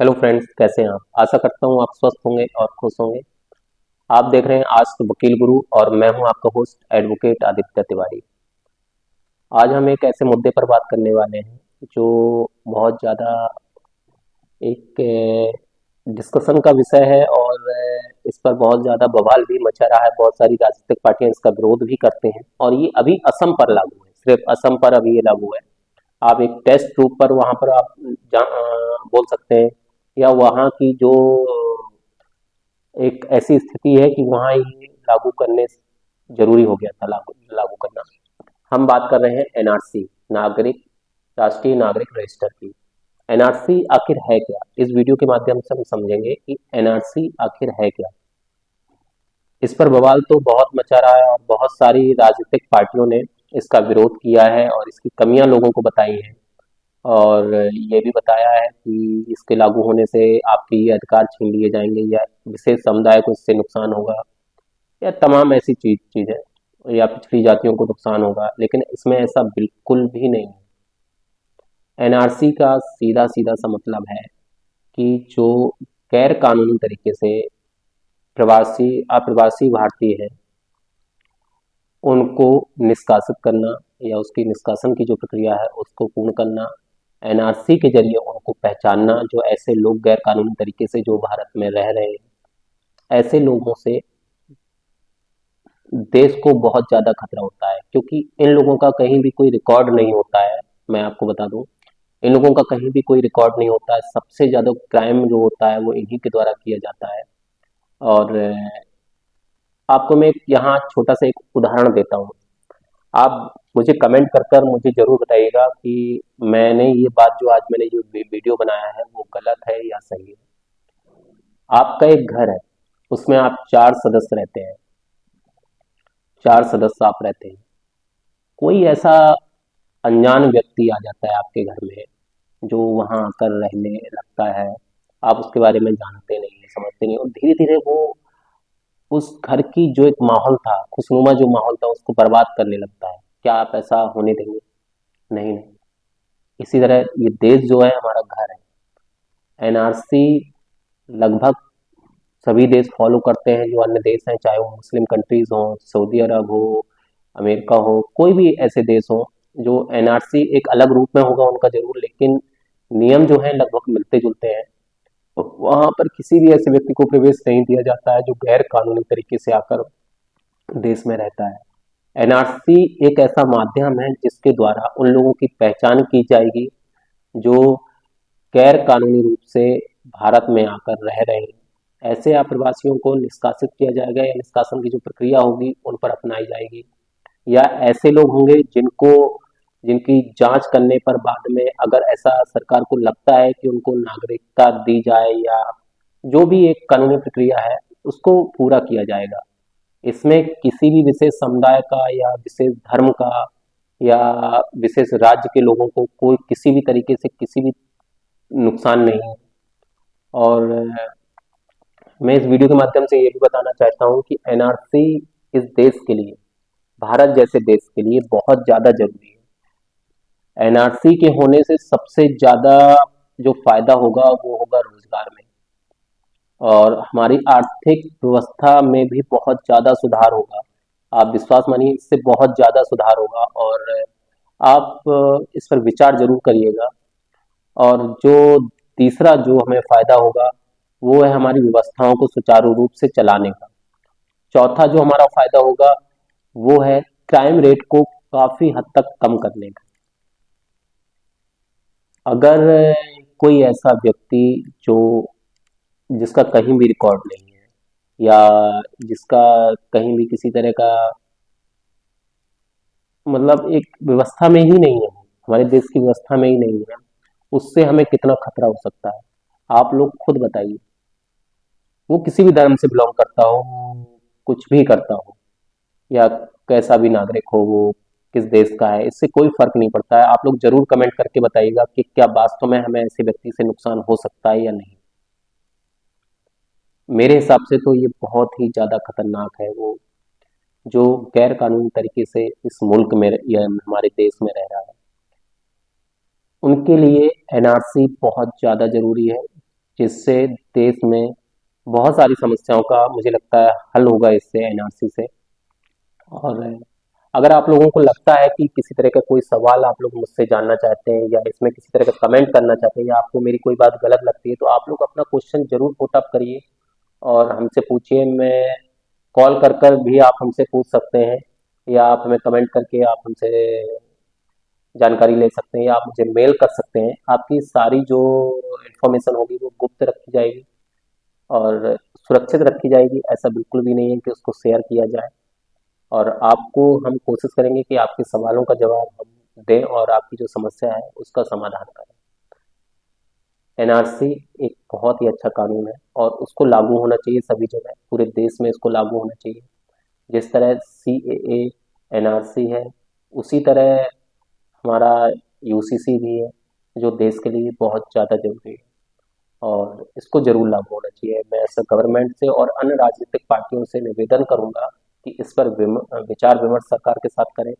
Hello friends, कैसे हैं आप। आशा करता हूँ आप स्वस्थ होंगे और खुश होंगे। आप देख रहे हैं आज तो वकील गुरु और मैं हूं आपका होस्ट एडवोकेट आदित्य तिवारी। आज हम एक ऐसे मुद्दे पर बात करने वाले हैं जो बहुत ज़्यादा एक डिस्कशन का विषय है और इस पर बहुत ज़्यादा बवाल भी मचा रहा है। बहुत सारी राजनीतिक पार्टियां इसका विरोध भी करते हैं और ये अभी असम पर लागू है, सिर्फ असम पर अभी ये लागू है। आप एक टेस्ट प्रूफ पर वहां पर आप बोल सकते हैं, या वहाँ की जो एक ऐसी स्थिति है कि वहाँ ये लागू करने जरूरी हो गया था, लागू लागू करना। हम बात कर रहे हैं एनआरसी, नागरिक राष्ट्रीय नागरिक रजिस्टर की। एनआरसी आखिर है क्या, इस वीडियो के माध्यम से हम समझेंगे कि एनआरसी आखिर है क्या। इस पर बवाल तो बहुत मचा रहा है और बहुत सारी राजनीतिक पार्टियों ने इसका विरोध किया है और इसकी कमियां लोगों को बताई हैं। और ये भी बताया है कि इसके लागू होने से आपके ये अधिकार छीन लिए जाएंगे, या विशेष समुदाय को इससे नुकसान होगा, या तमाम ऐसी चीजें, या पिछड़ी जातियों को नुकसान होगा। लेकिन इसमें ऐसा बिल्कुल भी नहीं है। एनआरसी का सीधा सीधा सा मतलब है कि जो गैर कानूनी तरीके से प्रवासी अप्रवासी भारतीय हैं उनको निष्कासित करना, या उसकी निष्कासन की जो प्रक्रिया है उसको पूर्ण करना। एनआरसी के जरिए उनको पहचानना, जो ऐसे लोग गैर कानूनी तरीके से जो भारत में रह रहे हैं, ऐसे लोगों से देश को बहुत ज्यादा खतरा होता है, क्योंकि इन लोगों का कहीं भी कोई रिकॉर्ड नहीं होता है। मैं आपको बता दूं, इन लोगों का कहीं भी कोई रिकॉर्ड नहीं होता है। सबसे ज्यादा क्राइम जो होता है वो इन्हीं के द्वारा किया जाता है। और आपको मैं यहाँ छोटा सा एक उदाहरण देता हूँ। आप मुझे कमेंट कर कर मुझे जरूर बताइएगा कि मैंने ये बात, जो आज मैंने जो वीडियो बनाया है, वो गलत है या सही है। आपका एक घर है, उसमें आप 4 सदस्य रहते हैं, 4 सदस्य आप रहते हैं। कोई ऐसा अनजान व्यक्ति आ जाता है आपके घर में, जो वहां आकर रहने लगता है। आप उसके बारे में जानते नहीं है, समझते नहीं, और धीरे धीरे वो उस घर की जो एक माहौल था, खुशनुमा जो माहौल था, उसको बर्बाद करने लगता है। क्या आप ऐसा होने देंगे? नहीं नहीं। इसी तरह ये देश जो है हमारा घर है। एनआरसी लगभग सभी देश फॉलो करते हैं, जो अन्य देश हैं, चाहे वो मुस्लिम कंट्रीज हो, सऊदी अरब हो, अमेरिका हो, कोई भी ऐसे देश हो। जो एनआरसी एक अलग रूप में होगा उनका जरूर, लेकिन नियम जो है लगभग मिलते जुलते हैं। वहां पर किसी भी ऐसे व्यक्ति को प्रवेश नहीं दिया जाता है जो गैर कानूनी तरीके से आकर देश में रहता है। एनआरसी एक ऐसा माध्यम है जिसके द्वारा उन लोगों की पहचान की जाएगी जो गैर कानूनी रूप से भारत में आकर रह रहे हैं। ऐसे अप्रवासियों को निष्कासित किया जाएगा, या निष्कासन की जो प्रक्रिया होगी उन पर अपनाई जाएगी। या ऐसे लोग होंगे जिनकी जांच करने पर बाद में अगर ऐसा सरकार को लगता है कि उनको नागरिकता दी जाए, या जो भी एक कानूनी प्रक्रिया है उसको पूरा किया जाएगा। इसमें किसी भी विशेष समुदाय का, या विशेष धर्म का, या विशेष राज्य के लोगों को कोई किसी भी तरीके से किसी भी नुकसान नहीं है। और मैं इस वीडियो के माध्यम से ये भी बताना चाहता हूँ कि एनआरसी इस देश के लिए, भारत जैसे देश के लिए बहुत ज्यादा जरूरी है। एनआरसी के होने से सबसे ज्यादा जो फायदा होगा वो होगा रोजगार में, और हमारी आर्थिक व्यवस्था में भी बहुत ज्यादा सुधार होगा। आप विश्वास मानिए, इससे बहुत ज्यादा सुधार होगा। और आप इस पर विचार जरूर करिएगा। और जो तीसरा जो हमें फायदा होगा वो है हमारी व्यवस्थाओं को सुचारू रूप से चलाने का। चौथा जो हमारा फायदा होगा वो है क्राइम रेट को काफी हद तक कम करने का। अगर कोई ऐसा व्यक्ति जो जिसका कहीं भी रिकॉर्ड नहीं है, या जिसका कहीं भी किसी तरह का, मतलब एक व्यवस्था में ही नहीं है, हमारे देश की व्यवस्था में ही नहीं है, उससे हमें कितना खतरा हो सकता है आप लोग खुद बताइए। वो किसी भी धर्म से बिलोंग करता हो, कुछ भी करता हो, या कैसा भी नागरिक हो, वो किस देश का है, इससे कोई फर्क नहीं पड़ता है। आप लोग जरूर कमेंट करके बताइएगा कि क्या वास्तव में हमें ऐसे व्यक्ति से नुकसान हो सकता है या नहीं। मेरे हिसाब से तो ये बहुत ही ज्यादा खतरनाक है, वो जो गैर कानूनी तरीके से इस मुल्क में या हमारे देश में रह रहा है, उनके लिए एनआरसी बहुत ज्यादा जरूरी है। जिससे देश में बहुत सारी समस्याओं का मुझे लगता है हल होगा इससे, एनआरसी से। और अगर आप लोगों को लगता है कि किसी तरह का कोई सवाल आप लोग मुझसे जानना चाहते हैं या इसमें किसी तरह का कमेंट करना चाहते हैं या आपको मेरी कोई बात गलत लगती है, तो आप लोग अपना क्वेश्चन जरूर पुट अप करिए और हमसे पूछिए। मैं कॉल कर कर भी आप हमसे पूछ सकते हैं या आप हमें कमेंट करके आप हमसे जानकारी ले सकते हैं या आप मुझे मेल कर सकते हैं। आपकी सारी जो इन्फॉर्मेशन होगी वो गुप्त रखी जाएगी और सुरक्षित रखी जाएगी। ऐसा बिल्कुल भी नहीं है कि उसको शेयर किया जाए। और आपको हम कोशिश करेंगे कि आपके सवालों का जवाब हम दें और आपकी जो समस्या है उसका समाधान करें। एनआरसी एक बहुत ही अच्छा कानून है और उसको लागू होना चाहिए सभी जगह, पूरे देश में इसको लागू होना चाहिए। जिस तरह सीएए एनआरसी है, उसी तरह हमारा यूसीसी भी है, जो देश के लिए बहुत ज़्यादा जरूरी है और इसको जरूर लागू होना चाहिए। मैं ऐसा गवर्नमेंट से और अन्य राजनीतिक पार्टियों से निवेदन करूंगा कि इस पर विचार विमर्श सरकार के साथ करें।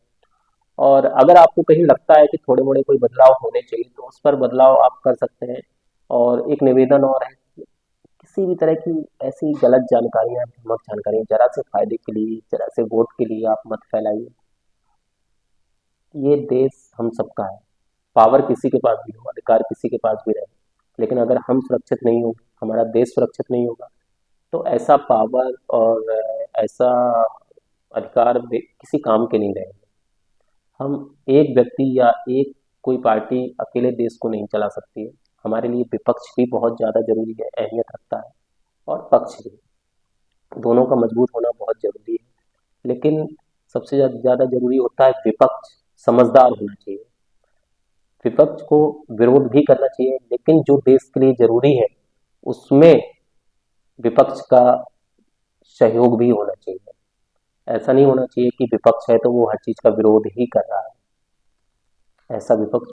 और अगर आपको कहीं लगता है कि थोड़े मोड़े कोई बदलाव होने चाहिए तो उस पर बदलाव आप कर सकते हैं। और एक निवेदन और है कि किसी भी तरह की ऐसी गलत जानकारियां, भ्रामक जानकारियां जरा से फायदे के लिए, जरा से वोट के लिए आप मत फैलाइए। ये देश हम सबका है, पावर किसी के पास भी हो, अधिकार किसी के पास भी रहे, लेकिन अगर हम सुरक्षित नहीं होंगे, हमारा देश सुरक्षित नहीं होगा, तो ऐसा पावर और ऐसा अधिकार किसी काम के नहीं रहेंगे। हम एक व्यक्ति या एक कोई पार्टी अकेले देश को नहीं चला सकती है। हमारे लिए विपक्ष भी बहुत ज़्यादा जरूरी है, अहमियत रखता है, और पक्ष भी, दोनों का मजबूत होना बहुत जरूरी है। लेकिन सबसे ज़्यादा जरूरी होता है विपक्ष समझदार होना चाहिए। विपक्ष को विरोध भी करना चाहिए, लेकिन जो देश के लिए जरूरी है उसमें विपक्ष का सहयोग भी होना चाहिए। ऐसा नहीं होना चाहिए कि विपक्ष है तो वो हर चीज का विरोध ही कर रहा है। ऐसा विपक्ष